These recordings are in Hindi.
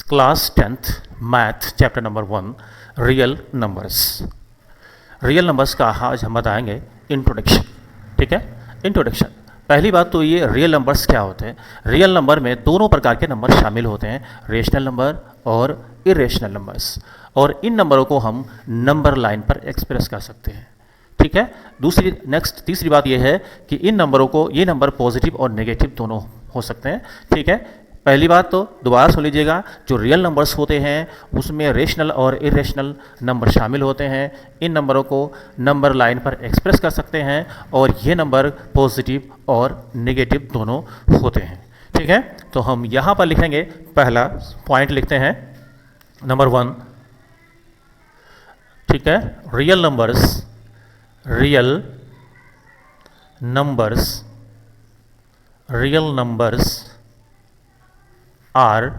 Class 10th math chapter number 1 real numbers. Real numbers का आज हम बताएंगे इंट्रोडक्शन। ठीक है, इंट्रोडक्शन। पहली बात तो ये रियल नंबर्स क्या होते हैं। रियल नंबर में दोनों प्रकार के नंबर शामिल होते हैं, रेशनल नंबर और इरेशनल नंबर्स, और इन नंबरों को हम नंबर लाइन पर एक्सप्रेस कर सकते हैं। ठीक है, तीसरी बात यह है कि इन नंबरों को, ये नंबर पॉजिटिव और नेगेटिव दोनों हो सकते हैं। ठीक है, पहली बात तो दोबारा सुन लीजिएगा, जो रियल नंबर्स होते हैं उसमें रेशनल और इरेशनल नंबर शामिल होते हैं। इन नंबरों को नंबर लाइन पर एक्सप्रेस कर सकते हैं और ये नंबर पॉजिटिव और नेगेटिव दोनों होते हैं। ठीक है, तो हम यहाँ पर लिखेंगे, पहला पॉइंट लिखते हैं नंबर 1। ठीक है, real numbers are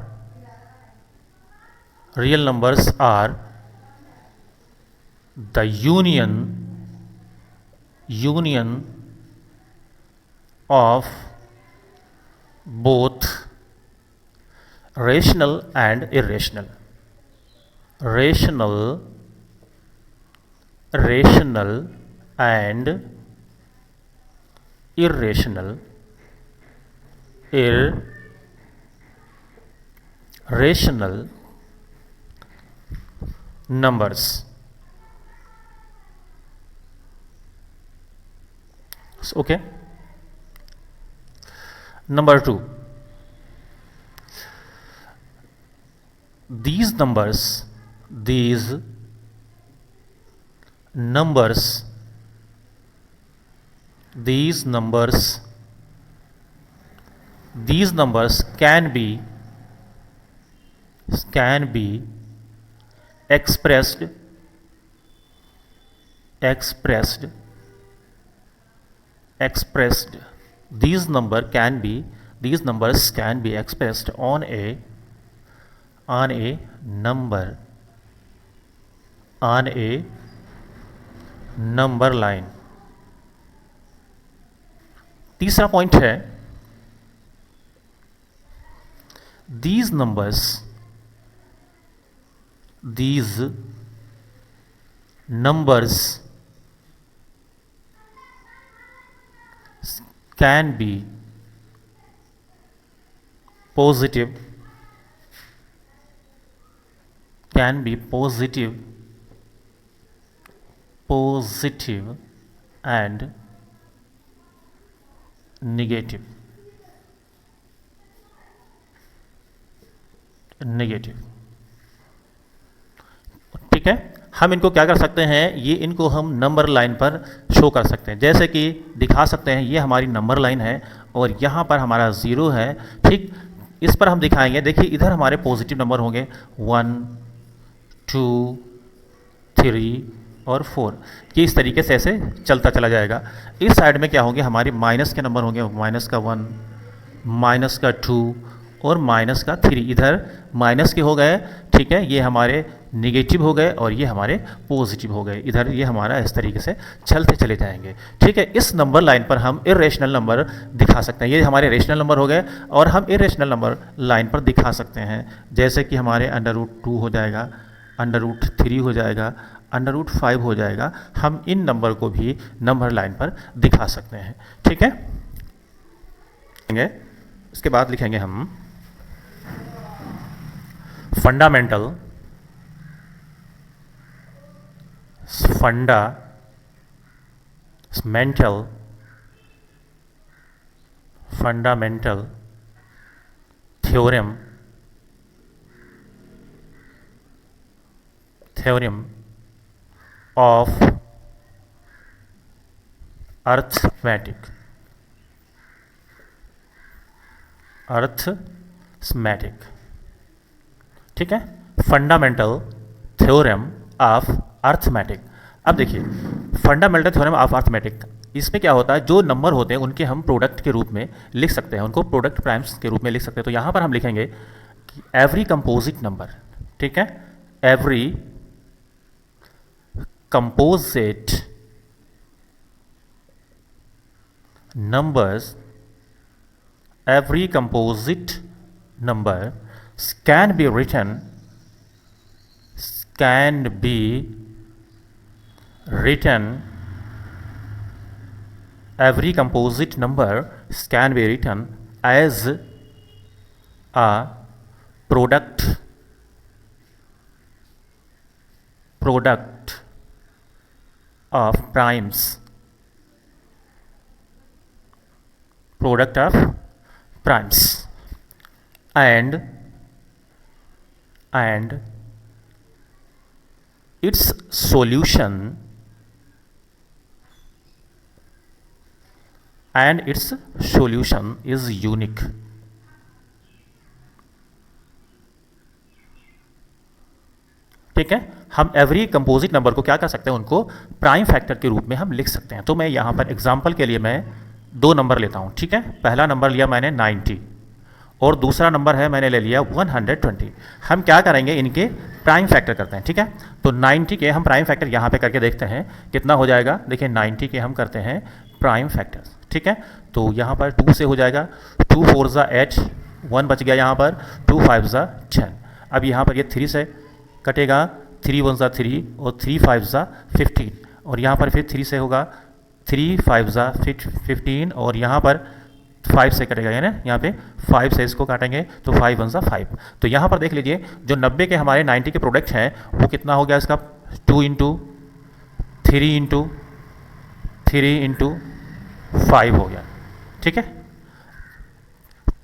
the union of both rational and irrational and irrational numbers. Okay. Number 2, these numbers can be expressed these numbers can be expressed on a number line. तीसरा पॉइंट है, these numbers can be positive and negative. ठीक है, हम इनको क्या कर सकते हैं, ये इनको हम नंबर लाइन पर शो कर सकते हैं। जैसे कि दिखा सकते हैं, ये हमारी नंबर लाइन है और यहाँ पर हमारा 0 है। ठीक, इस पर हम दिखाएंगे, देखिए इधर हमारे पॉजिटिव नंबर होंगे 1 2 3 और 4। ये इस तरीके से ऐसे चलता चला जाएगा। इस साइड में क्या होंगे, हमारे माइनस के नंबर होंगे, माइनस का 1, माइनस का 2 और माइनस का 3। इधर माइनस के हो गए, ठीक है, ये हमारे निगेटिव हो गए और ये हमारे पॉजिटिव हो गए। इधर ये हमारा इस तरीके से चलते चले जाएंगे। ठीक है, इस नंबर लाइन पर हम इरेशनल नंबर दिखा सकते हैं। ये हमारे रेशनल नंबर हो गए और हम इरेशनल नंबर लाइन पर दिखा सकते हैं। जैसे कि हमारे √2 हो जाएगा, √3 हो जाएगा, √5 हो जाएगा। हम इन नंबर को भी नंबर लाइन पर दिखा सकते हैं। ठीक है, इसके बाद लिखेंगे हम फंडामेंटल थ्योरम ऑफ अर्थमेटिक। ठीक है, फंडामेंटल थ्योरम ऑफ अर्थमेटिक। अब देखिए, फंडामेंटल थ्योरम ऑफ अर्थमेटिक, इसमें क्या होता है, जो नंबर होते हैं उनके हम प्रोडक्ट के रूप में लिख सकते हैं, उनको प्रोडक्ट प्राइम्स के रूप में लिख सकते हैं। तो यहाँ पर हम लिखेंगे कि एवरी कंपोजिट नंबर, ठीक है, every composite numbers, every composite number can be written every composite number can be written as a product of primes and its solution is unique. ठीक है, हम एवरी कंपोजिट नंबर को क्या कर सकते हैं, उनको प्राइम फैक्टर के रूप में हम लिख सकते हैं। तो मैं यहाँ पर एग्जांपल के लिए मैं दो नंबर लेता हूँ। ठीक है, पहला नंबर लिया मैंने 90 और दूसरा नंबर है मैंने ले लिया 120। हम क्या करेंगे, इनके प्राइम फैक्टर करते हैं। ठीक है, तो 90 के हम प्राइम फैक्टर यहाँ पे करके देखते हैं कितना हो जाएगा। देखिए 90 के हम करते हैं प्राइम फैक्टर। ठीक है, तो यहाँ पर 2 से हो जाएगा, 2 4 ज़ा 8, 1 बच गया यहाँ पर, 2 5 ज़ा 10। अब यहाँ पर ये 3 से कटेगा, 3 1 ज़ा 3 और 3 5 ज़ा 15 और यहाँ पर फिर 3 से होगा, 3 5 ज़ा 15 और यहाँ पर 5 से कटेगा, यानी यहाँ पे 5 से इसको काटेंगे तो 5 1 ज़ा 5। तो यहाँ पर देख लीजिए जो 90 के हमारे 90 के प्रोडक्ट हैं वो कितना हो गया, इसका 2 इंटू 3 इंटू 5 हो गया। ठीक है,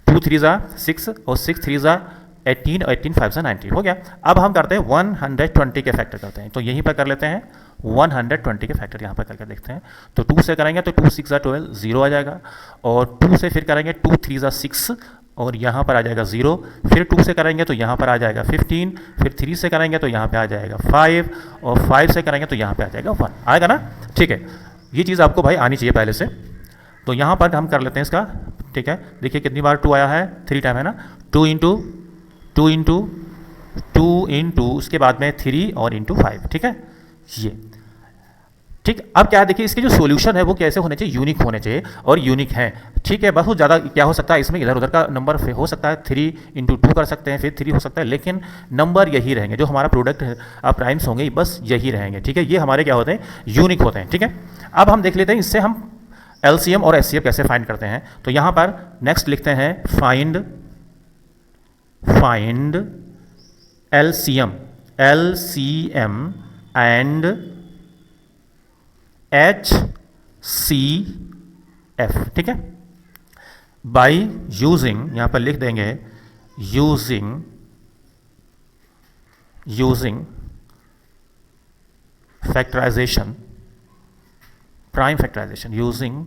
2 3 ज़ा 6 और 6 3 ज़ा 18 और 18 5 ज़ा 90 हो गया। अब हम करते हैं 120 के फैक्टर करते हैं, तो यहीं पर कर लेते हैं 120 के फैक्टर यहाँ पर करके देखते हैं। तो 2 से करेंगे तो 2 6 ज़ा 12, 0 आ जाएगा और 2 से फिर करेंगे 2 3 ज़ा 6 और यहाँ पर आ जाएगा 0, फिर 2 से करेंगे तो यहाँ पर आ जाएगा 15, फिर 3 से करेंगे तो यहाँ पे आ जाएगा 5 और 5 से करेंगे तो यहाँ पे आ जाएगा 1 आएगा ना। ठीक है, ये चीज़ आपको भाई आनी चाहिए पहले से। तो यहाँ पर हम कर लेते हैं इसका। ठीक है, देखिए कितनी बार 2 आया है, 3 टाइम है ना, 2 इंटू उसके बाद में 3 और इंटू 5। ठीक है, ये ठीक। अब क्या देखिए इसके जो सॉल्यूशन है वो कैसे होने चाहिए, यूनिक होने चाहिए और यूनिक है। ठीक है, बहुत ज़्यादा क्या हो सकता है इसमें, इधर उधर का नंबर हो सकता है, 3 इंटू 2 कर सकते हैं, फिर 3 हो सकता है, लेकिन नंबर यही रहेंगे जो हमारा प्रोडक्ट प्राइम्स होंगे बस यही रहेंगे। ठीक है, ये हमारे क्या होते हैं, यूनिक होते हैं। ठीक है, अब हम देख लेते हैं इससे हम एलसीएम और एचसीएफ कैसे फाइंड करते हैं। तो यहाँ पर नेक्स्ट लिखते हैं फाइंड एलसीएम एंड HCF। ठीक है, बाई यूजिंग, यहाँ पर लिख देंगे using factorisation, prime factorisation, using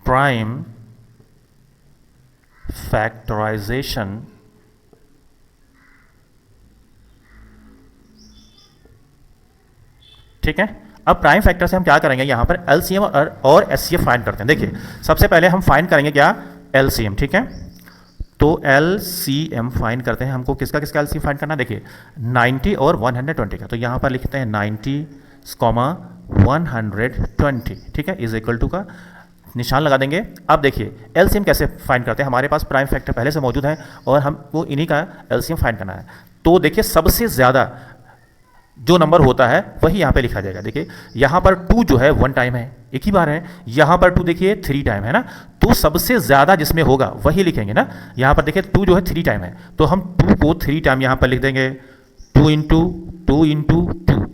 prime factorisation ठीक है। अब प्राइम फैक्टर से हम क्या करेंगे, यहाँ पर एलसीएम और एचसीएफ फाइंड करते हैं। देखिए सबसे पहले हम फाइंड करेंगे क्या, एलसीएम। ठीक है, तो एलसीएम फाइंड करते हैं, हमको किसका एलसीएम फाइंड करना है। देखिए 90 और 120 का, तो यहाँ पर लिखते हैं 90, 120। ठीक है, इज इक्वल टू का निशान लगा देंगे। अब देखिए एलसीएम कैसे फाइंड करते हैं, हमारे पास प्राइम फैक्टर पहले से मौजूद है और हमको इन्हीं का एलसीएम फाइंड करना है। तो देखिए सबसे ज़्यादा जो नंबर होता है वही यहाँ पे लिखा जाएगा। देखिए यहाँ पर 2 जो है 1 टाइम है, एक ही बार है, यहाँ पर 2 देखिए 3 टाइम है ना, तो सबसे ज़्यादा जिसमें होगा वही लिखेंगे ना। यहाँ पर देखिए 2 जो है 3 टाइम है, तो हम 2 को 3 टाइम यहाँ पर लिख देंगे, 2 इंटू 2।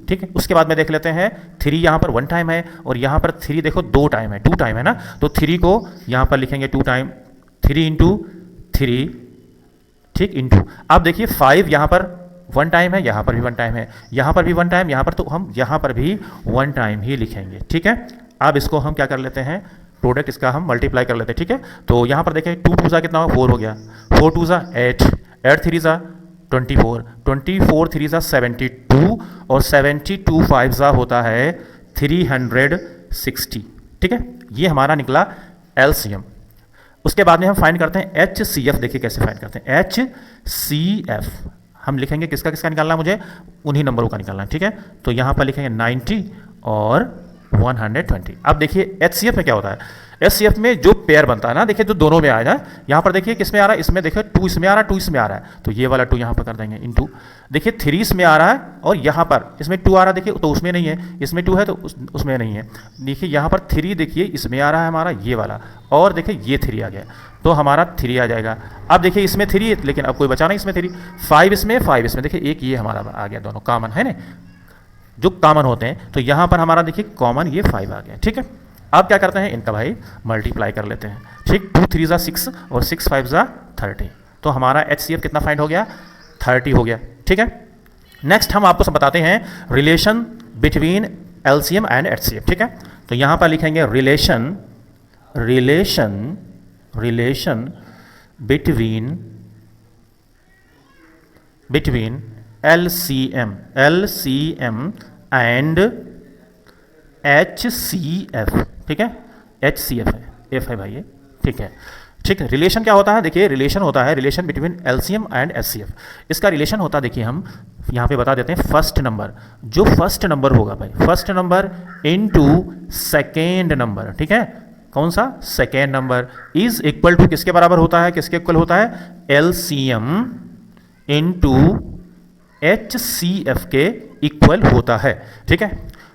ठीक है, उसके बाद में देख लेते हैं 3 यहाँ पर 1 टाइम है और यहाँ पर 3 देखो 2 टाइम है, 2 टाइम है ना, तो 3 को यहाँ पर लिखेंगे 2 टाइम, 3 इंटू 3। ठीक, इंटू अब देखिए 5 यहाँ पर 1 टाइम है, यहाँ पर भी 1 टाइम है, यहाँ पर भी 1 टाइम, यहाँ पर, तो हम यहाँ पर भी 1 टाइम ही लिखेंगे। ठीक है, अब इसको हम क्या कर लेते हैं, प्रोडक्ट इसका हम मल्टीप्लाई कर लेते हैं। ठीक है, तो यहाँ पर देखें 2 2 कितना हो, 4 हो गया, 4 2 8, 8 3 24, 24 3 72 और 72 5 होता है 360। ठीक है, ये हमारा निकला एलसीएम। उसके बाद में हम फाइंड करते हैं एचसीएफ। देखिए कैसे फाइंड करते हैं एचसीएफ, हम लिखेंगे किसका निकालना है, मुझे उन्हीं नंबरों का निकालना है। ठीक है, तो यहाँ पर लिखेंगे 90 और 120। अब देखिए एचसीएफ में क्या होता है, HCF में जो पेयर बनता है ना, देखिए जो दोनों में आ जाए, यहाँ पर देखिए किस में आ रहा है, इसमें देखिए 2 इसमें आ रहा है, 2 इसमें आ रहा है, तो ये वाला 2 यहाँ पर कर देंगे इनटू, देखिए 3 इसमें आ रहा है और यहाँ पर इसमें 2 आ रहा है, देखिए तो उसमें नहीं है, इसमें 2 है तो उसमें नहीं है। देखिए यहाँ पर 3 देखिए इसमें आ रहा है हमारा ये वाला, और देखिए ये 3 आ गया, तो हमारा 3 आ जाएगा। अब देखिए इसमें 3, लेकिन अब कोई बचा नहीं इसमें 3, 5 इसमें, 5 इसमें, देखिए एक ये हमारा आ गया, दोनों कॉमन है ना, जो कॉमन होते हैं, तो यहाँ पर हमारा देखिए कॉमन ये 5 आ गया। ठीक है, अब क्या करते हैं, इनका भाई मल्टीप्लाई कर लेते हैं। ठीक, 2 3 ज़ा 6 और 6 5 ज़ा 30, तो हमारा HCF कितना फाइंड हो गया, 30 हो गया। ठीक है, नेक्स्ट हम आपको सब बताते हैं relation between LCM and HCF। ठीक है, तो यहाँ पर लिखेंगे relation between LCM and HCF। ठीक है, HCF है, F है भाई ये। ठीक है, ठीक है, रिलेशन क्या होता है, देखिए रिलेशन होता है relation between LCM and HCF। इसका रिलेशन होता है, देखिए हम यहाँ पे बता देते हैं, फर्स्ट नंबर, जो फर्स्ट नंबर होगा भाई, first number into second number. ठीक है, कौन सा, second number, is equal to किसके बराबर होता है, किसके इक्वल होता है, LCM इनटू HCF के इक्वल होता है। ठीक है,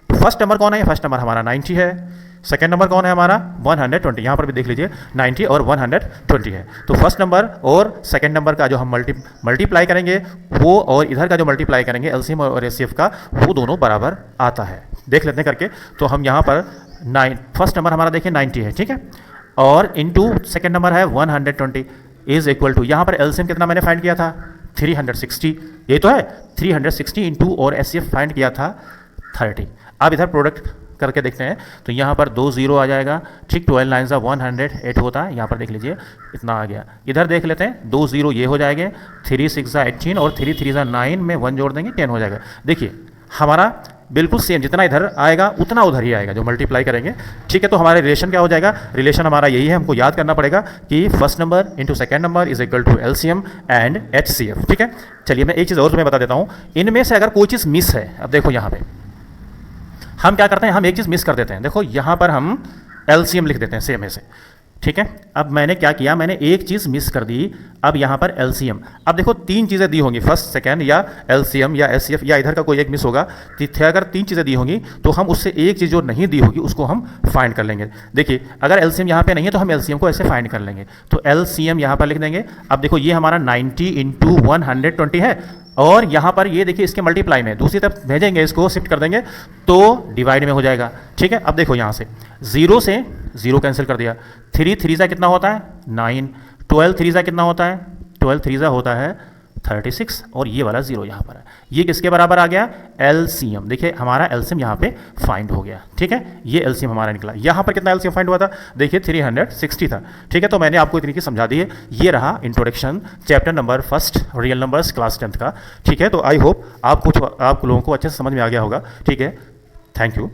तो फर्स्ट नंबर कौन है, फर्स्ट नंबर हमारा 90 है, सेकेंड नंबर कौन है हमारा 120, यहाँ पर भी देख लीजिए 90 और 120 है, तो फर्स्ट नंबर और सेकेंड नंबर का जो हम मल्टीप्लाई करेंगे वो, और इधर का जो मल्टीप्लाई करेंगे LCM और HCF का, वो दोनों बराबर आता है। देख लेते हैं करके, तो हम यहाँ पर फर्स्ट नंबर हमारा देखिए 90 है। ठीक है, और इनटू सेकेंड नंबर है 120 इज इक्वल टू, यहाँ पर LCM कितना मैंने फाइंड किया था 360, ये तो है 360 इनटू, और HCF फाइंड किया था 30। अब इधर प्रोडक्ट करके देखते हैं, तो यहाँ पर 2 0 आ जाएगा। ठीक, 12 9 ज़ा 108 होता है, यहाँ पर देख लीजिए इतना आ गया। इधर देख लेते हैं, 2 0 ये हो जाएंगे, 3 6 ज़ा 18 और 3 3 ज़ा 9 में 1 जोड़ देंगे 10 हो जाएगा। देखिए हमारा बिल्कुल सेम, जितना इधर आएगा उतना उधर ही आएगा जो मल्टीप्लाई करेंगे। ठीक है, तो हमारे रिलेशन क्या हो जाएगा, रिलेशन हमारा यही है, हमको याद करना पड़ेगा कि first number into second number is equal to LCM and HCF। ठीक है, चलिए मैं एक चीज़ और तुम्हें बता देता हूँ, इनमें से अगर कोई चीज़ मिस है, अब देखो यहाँ पे हम क्या करते हैं, हम एक चीज़ मिस कर देते हैं। देखो यहाँ पर हम LCM लिख देते हैं सेम ऐसे। ठीक है, अब मैंने क्या किया, मैंने एक चीज़ मिस कर दी, अब यहाँ पर LCM, अब देखो 3 चीज़ें दी होंगी, फर्स्ट सेकेंड या LCM या HCF, या इधर का कोई एक मिस होगा, तो अगर 3 चीज़ें दी होंगी तो हम उससे एक चीज़ जो नहीं दी होगी उसको हम फाइंड कर लेंगे। देखिए अगर LCM यहाँ पे नहीं है तो हम LCM को ऐसे फाइंड कर लेंगे, तो LCM यहाँ पर लिख देंगे। अब देखो ये हमारा 90 इंटू 120 है, और यहाँ पर ये देखिए इसके मल्टीप्लाई में दूसरी तरफ भेजेंगे, इसको शिफ्ट कर देंगे तो डिवाइड में हो जाएगा। ठीक है, अब देखो यहाँ से 0 से 0 कैंसिल कर दिया, 3 3 ज़ा कितना होता है 9, 12 3 ज़ा कितना होता है 12 3 ज़ा होता है 36, और ये वाला 0 यहाँ पर है, ये किसके बराबर आ गया, LCM। देखिए हमारा LCM यहाँ पे फाइंड हो गया। ठीक है, ये LCM हमारा निकला। यहाँ पर कितना LCM फाइंड हुआ था, देखिए 360 था। ठीक है, तो मैंने आपको इतनी चीज़ समझा दी है। ये रहा introduction chapter number 1 real numbers class 10th का। ठीक है, तो आई होप आप लोगों को अच्छे से समझ में आ गया होगा। ठीक है, थैंक यू।